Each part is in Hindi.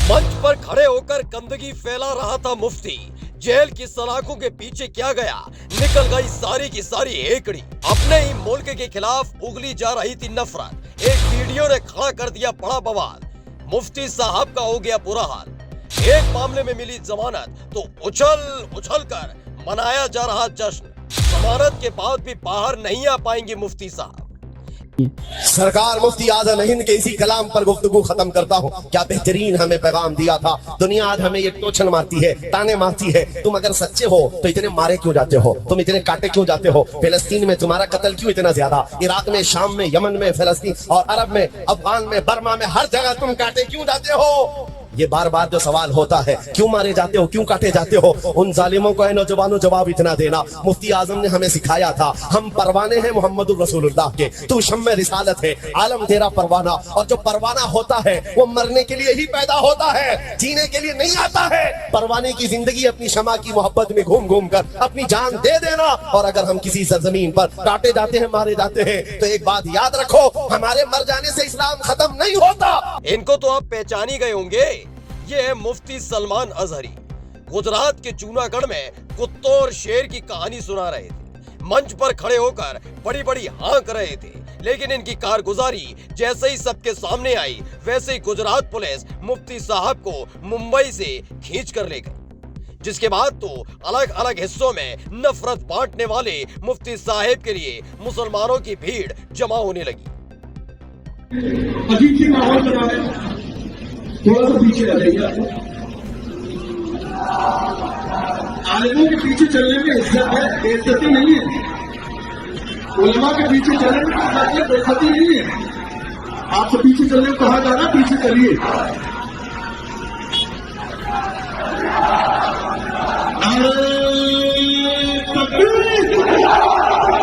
मंच पर खड़े होकर गंदगी फैला रहा था मुफ्ती। जेल की सलाखों के पीछे क्या गया, निकल गई सारी की सारी हेकड़ी। अपने ही मुल्क के खिलाफ उगली जा रही थी नफरत। एक वीडियो ने खड़ा कर दिया बड़ा बवाल। मुफ्ती साहब का हो गया बुरा हाल। एक मामले में मिली जमानत तो उछल उछल कर मनाया जा रहा जश्न। जमानत के बाद भी बाहर नहीं आ पाएंगे मुफ्ती साहब। सरकार मुफ्ती आज़म हिंद के इसी कलाम पर गुफ्तगू खत्म करता हूँ। क्या बेहतरीन हमें पैगाम दिया था। दुनिया आज हमें ये टोचन मारती है, ताने मारती है। तुम अगर सच्चे हो तो इतने मारे क्यों जाते हो, तुम इतने काटे क्यों जाते हो। फिलिस्तीन में तुम्हारा कत्ल क्यों इतना ज्यादा, इराक में, शाम में, यमन में, फिलिस्तीन और अरब में, अफगान में, बर्मा में, हर जगह तुम काटे क्यों जाते हो। ये बार बार जो सवाल होता है, क्यों मारे जाते हो, क्यों काटे जाते हो। उन जालिमों को नौजवानों जवाब इतना देना। मुफ्ती आजम ने हमें सिखाया था, हम परवाने हैं मोहम्मदुर रसूलुल्लाह के, तू शम्मे रिसालत है, आलम तेरा परवाना। और जो परवाना होता है वो मरने के लिए ही पैदा होता है, जीने के लिए नहीं आता है। परवाने की जिंदगी अपनी शमा की मोहब्बत में घूम घूम कर अपनी जान दे देना। और अगर हम किसी सरजमीन पर काटे जाते हैं, मारे जाते हैं, तो एक बात याद रखो, हमारे मर जाने से इस्लाम खत्म नहीं होता। इनको तो आप पहचान ही गए होंगे, ये है मुफ्ती सलमान अजहरी। गुजरात के जूनागढ़ में कुत्तों और शेर की कहानी सुना रहे थे। मंच पर खड़े होकर बड़ी बड़ी हाँक रहे थे। लेकिन इनकी कारगुजारी जैसे ही सबके सामने आई, वैसे ही गुजरात पुलिस मुफ्ती साहब को मुंबई से खींच कर ले गई। जिसके बाद तो अलग अलग हिस्सों में नफरत बांटने वाले मुफ्ती साहब के लिए मुसलमानों की भीड़ जमा होने लगी। अजीब सी माहौल बना है, थोड़ा सा पीछे आ जाइए। आलिमों के पीछे चलने में इज्जत है, बेइज्जती नहीं है। उलमा के पीछे चलने में इज्जत है, बेइज्जती नहीं है। आपसे पीछे चलने को कहा जा रहा, पीछे चलिए।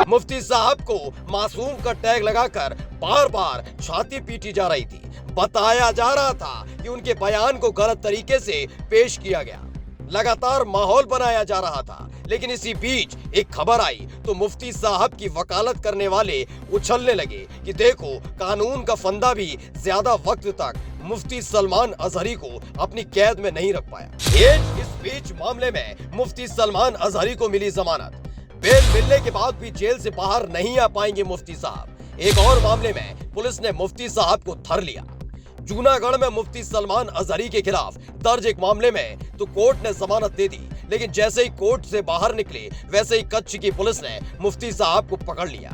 मुफ्ती साहब को मासूम का टैग लगाकर बार बार छाती पीटी जा रही थी। बताया जा रहा था कि उनके बयान को गलत तरीके से पेश किया गया। लगातार माहौल बनाया जा रहा था। लेकिन इसी बीच एक खबर आई तो मुफ्ती साहब की वकालत करने वाले उछलने लगे कि देखो, कानून का फंदा भी ज्यादा वक्त तक मुफ्ती सलमान अजहरी को अपनी कैद में नहीं रख पाया। इस बीच मामले में मुफ्ती सलमान अजहरी को मिली जमानत। बेल मिलने के बाद भी जेल से बाहर नहीं आ पाएंगे मुफ्ती साहब। एक और मामले में पुलिस ने मुफ्ती साहब को धर लिया। जूनागढ़ में मुफ्ती सलमान अजहरी के खिलाफ दर्ज एक मामले में तो कोर्ट ने जमानत दे दी। लेकिन जैसे ही कोर्ट से बाहर निकले, वैसे ही कच्छ की पुलिस ने मुफ्ती साहब को पकड़ लिया।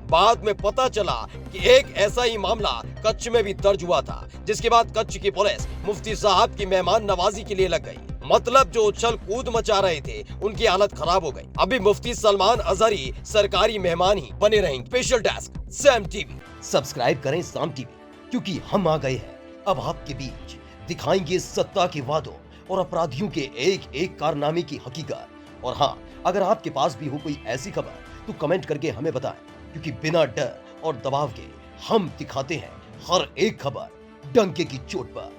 बाद में पता चला कि एक ऐसा ही मामला कच्छ में भी दर्ज हुआ था, जिसके बाद कच्छ की पुलिस मुफ्ती साहब की मेहमान नवाजी के लिए लग गई। मतलब जो उछल कूद मचा रहे थे, उनकी हालत खराब हो गई। अभी मुफ्ती सलमान अजहरी सरकारी मेहमान ही बने रहेंगे। Special desk Sam TV. Subscribe करें साम टीवी, क्योंकि हम आ गए हैं अब आपके बीच। दिखाएंगे सत्ता के वादों और अपराधियों के एक एक कारनामे की हकीकत। और हाँ, अगर आपके पास भी हो कोई ऐसी खबर तो कमेंट करके हमें बताएं, क्योंकि बिना डर और दबाव के हम दिखाते हैं हर एक खबर डंके की चोट पर।